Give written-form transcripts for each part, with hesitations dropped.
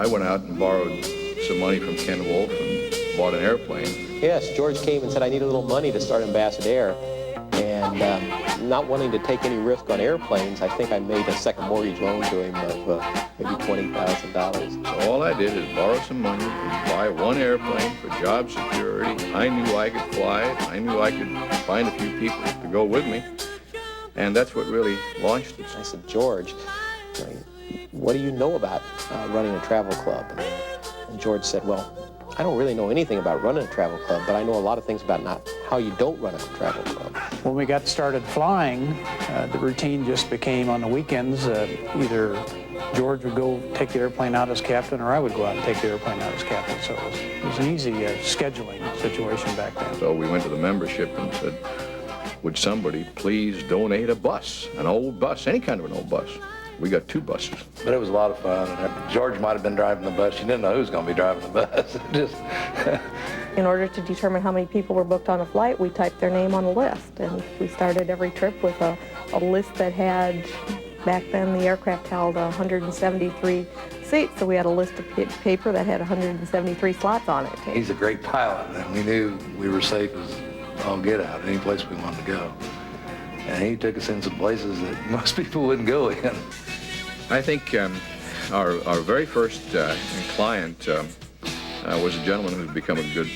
I went out and borrowed some money from Ken Wolfe and bought an airplane. Yes, George came and said, I need a little money to start Ambassador. And not wanting to take any risk on airplanes, I think I made a second mortgage loan to him of maybe $20,000. So all I did is borrow some money and buy one airplane for job security. I knew I could fly it. I knew I could find a few people to go with me. And that's what really launched it. I said, George, what do you know about running a travel club? And George said, well, I don't really know anything about running a travel club, but I know a lot of things about how you don't run a travel club. When we got started flying, the routine just became on the weekends, either George would go take the airplane out as captain or I would go out and take the airplane out as captain. So it was an easy scheduling situation back then. So we went to the membership and said, would somebody please donate a bus, an old bus, any kind of an old bus. We got 2 buses. But it was a lot of fun. George might have been driving the bus. You didn't know who was going to be driving the bus. In order to determine how many people were booked on a flight, we typed their name on a list. And we started every trip with a list that had, back then the aircraft held 173 seats, so we had a list of paper that had 173 slots on it. He's a great pilot, and we knew we were safe as all get out, any place we wanted to go. And he took us in some places that most people wouldn't go in. I think our very first client was a gentleman who's become a good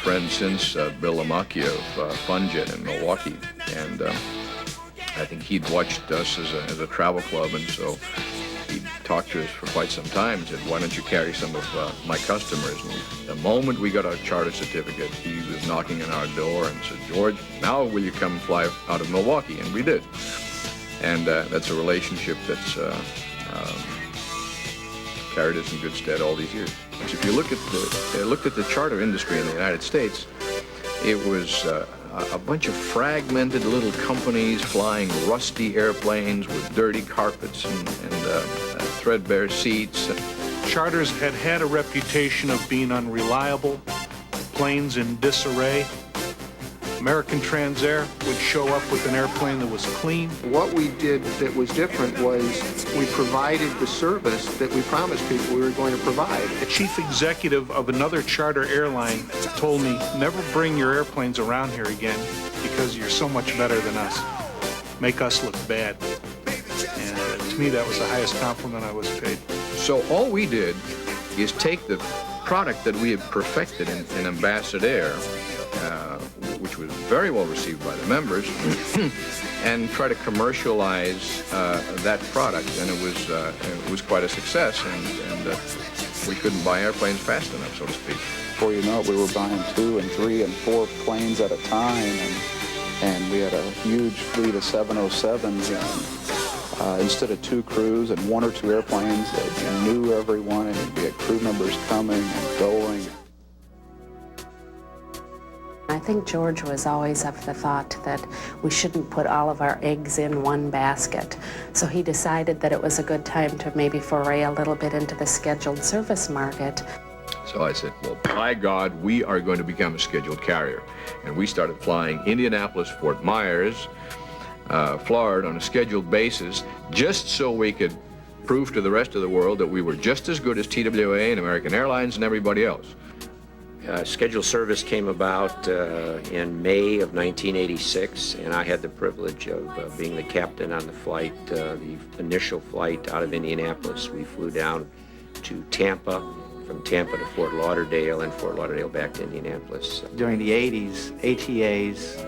friend since, Bill Lamacchia of Funjet in Milwaukee. And I think he'd watched us as a travel club, and so he talked to us for quite some time and said, why don't you carry some of my customers? And the moment we got our charter certificate, he was knocking on our door and said, George, now will you come fly out of Milwaukee? And we did. And that's a relationship that's carried us in good stead all these years. If you looked at the charter industry in the United States, it was a bunch of fragmented little companies flying rusty airplanes with dirty carpets and threadbare seats. Charters had a reputation of being unreliable, planes in disarray. American Transair would show up with an airplane that was clean. What we did that was different was we provided the service that we promised people we were going to provide. The chief executive of another charter airline told me, never bring your airplanes around here again because you're so much better than us. Make us look bad. And to me, that was the highest compliment I was paid. So all we did is take the product that we had perfected in Ambassador, which was very well received by the members, and try to commercialize that product. And it was quite a success, and we couldn't buy airplanes fast enough, so to speak. Before you know it, we were buying 2 and 3 and 4 planes at a time, and we had a huge fleet of 707s. Instead of 2 crews and 1 or 2 airplanes, that you knew everyone, and we had crew members coming and going. I think George was always of the thought that we shouldn't put all of our eggs in one basket. So he decided that it was a good time to maybe foray a little bit into the scheduled service market. So I said, well, by God, we are going to become a scheduled carrier. And we started flying Indianapolis, Fort Myers, Florida on a scheduled basis, just so we could prove to the rest of the world that we were just as good as TWA and American Airlines and everybody else. Scheduled service came about in May of 1986, and I had the privilege of being the captain on the flight, the initial flight out of Indianapolis. We flew down to Tampa, from Tampa to Fort Lauderdale, and Fort Lauderdale back to Indianapolis. During the 80s, ATA's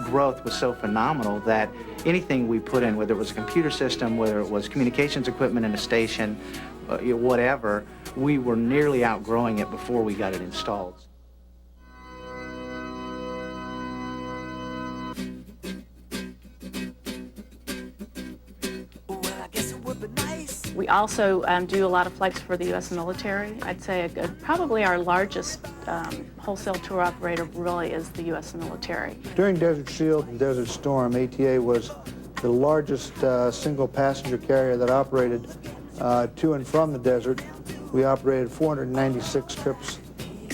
growth was so phenomenal that anything we put in, whether it was a computer system, whether it was communications equipment in a station, whatever, we were nearly outgrowing it before we got it installed. We also do a lot of flights for the U.S. military. I'd say probably our largest wholesale tour operator really is the U.S. military. During Desert Shield and Desert Storm, ATA was the largest single passenger carrier that operated to and from the desert. We operated 496 trips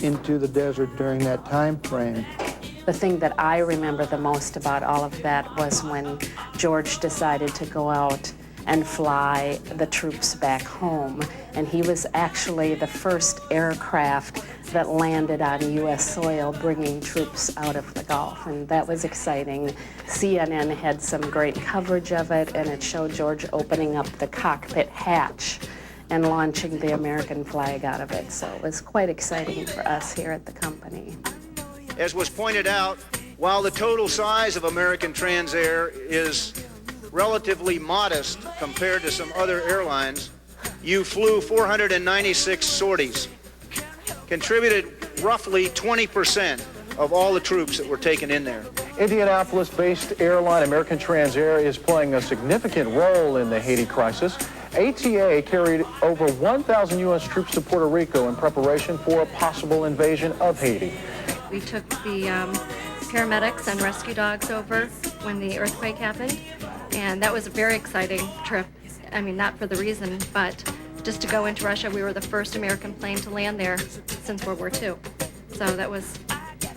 into the desert during that time frame. The thing that I remember the most about all of that was when George decided to go out and fly the troops back home. And he was actually the first aircraft that landed on U.S. soil bringing troops out of the Gulf, and that was exciting. CNN had some great coverage of it, and it showed George opening up the cockpit hatch and launching the American flag out of it. So it was quite exciting for us here at the company. As was pointed out, while the total size of American Transair is relatively modest compared to some other airlines, you flew 496 sorties, contributed roughly 20% of all the troops that were taken in there. Indianapolis-based airline American Transair is playing a significant role in the Haiti crisis. ATA carried over 1,000 U.S. troops to Puerto Rico in preparation for a possible invasion of Haiti. We took the paramedics and rescue dogs over when the earthquake happened, and that was a very exciting trip. I mean, not for the reason, but just to go into Russia. We were the first American plane to land there since World War II. So that was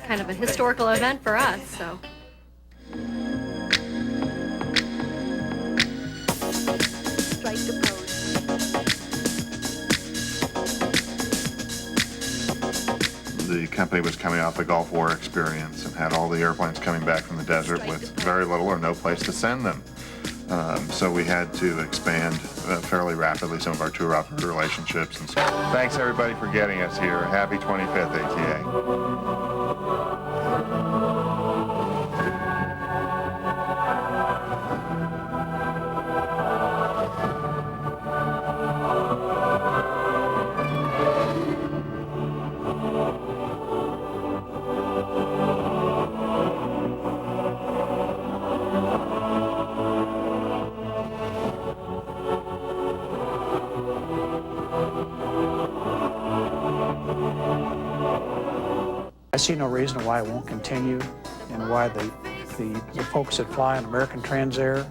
kind of a historical event for us. So. Strike the pose. The company was coming off the Gulf War experience and had all the airplanes coming back from the desert with very little or no place to send them. So we had to expand fairly rapidly some of our tour operator relationships. And so thanks everybody for getting us here. Happy 25th ATA. I see no reason why it won't continue, and why the folks that fly on American Transair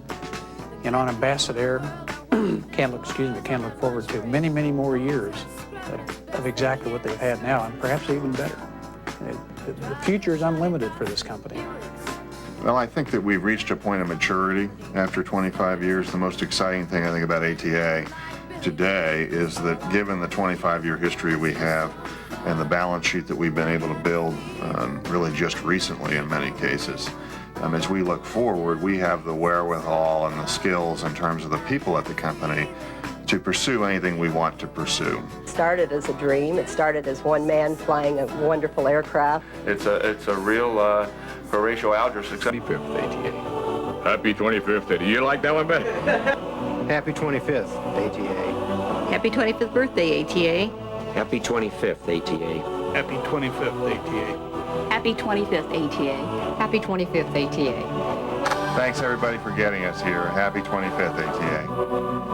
and on Ambassador can look forward to many, many more years of exactly what they've had now, and perhaps even better. The future is unlimited for this company. Well, I think that we've reached a point of maturity after 25 years. The most exciting thing I think about ATA today is that given the 25-year history we have and the balance sheet that we've been able to build really just recently in many cases, as we look forward, we have the wherewithal and the skills in terms of the people at the company to pursue anything we want to pursue. It started as a dream. It started as one man flying a wonderful aircraft. It's a real Horatio Alger success. 25th ATA. Happy 25th ATA. You like that one better? Happy 25th, ATA. Happy 25th birthday, ATA. Happy 25th ATA. Happy 25th ATA. Happy 25th ATA. Happy 25th ATA. Thanks everybody for getting us here. Happy 25th ATA.